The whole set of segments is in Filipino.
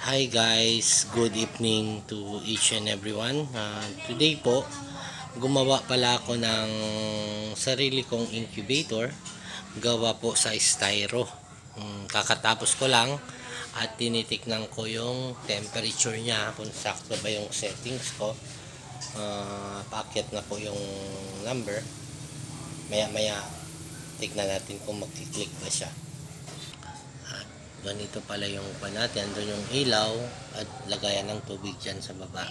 Hi guys, good evening to each and everyone. Today po, gumawa pala ako ng sarili kong incubator. Gawa po sa styro. Kakatapos ko lang at tinitiknan ko yung temperature niya kung sakto ba yung settings ko. Paakyat na po yung number. Maya tignan natin kung magkiklik ba siya. Ganito pala yung pan natin. Andun yung ilaw at lagayan ng tubig dyan sa baba.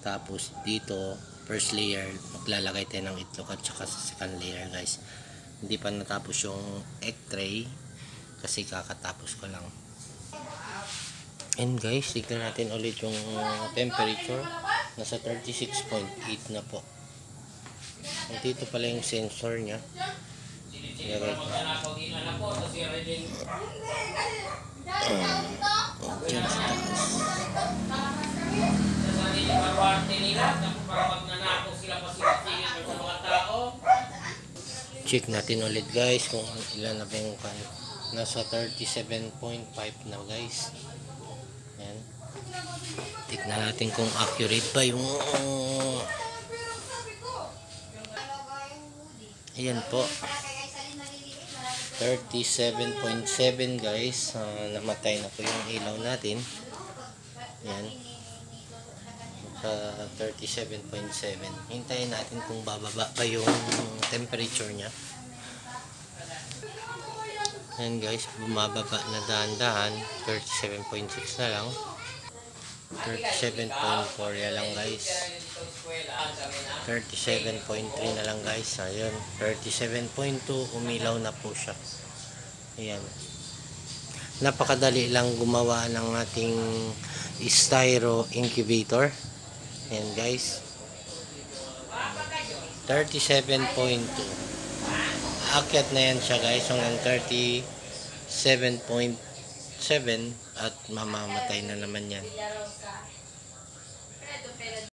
Tapos dito, first layer, maglalagay tayo ng itlog at saka sa second layer guys. Hindi pa natapos yung egg tray kasi kakatapos ko lang. And guys, tignan natin ulit yung temperature. Nasa 36.8 na po. And dito pala yung sensor nya. Lagay ko. Diyan sa taas. Check natin ulit guys kung ilan na ba yung kan. Nasa 37.5 na guys. Yan. Tignan natin kung accurate ba yung ayan po. 37.7 guys. Namatay na po yung ilaw natin. Yan. Sa 37.7. Hintayin natin kung bababa pa yung temperature nya. Yan guys, bumababa na dahan-dahan. 37.6 na lang. 37.4 yan lang guys. 37.3 na lang guys. Ayun, 37.2 umilaw na po siya. Ayan. Napakadali lang gumawa ng ating styro incubator. Ayan guys. 37.2. Akyat na yan siya guys hanggang 37.7 at mamamatay na naman yan.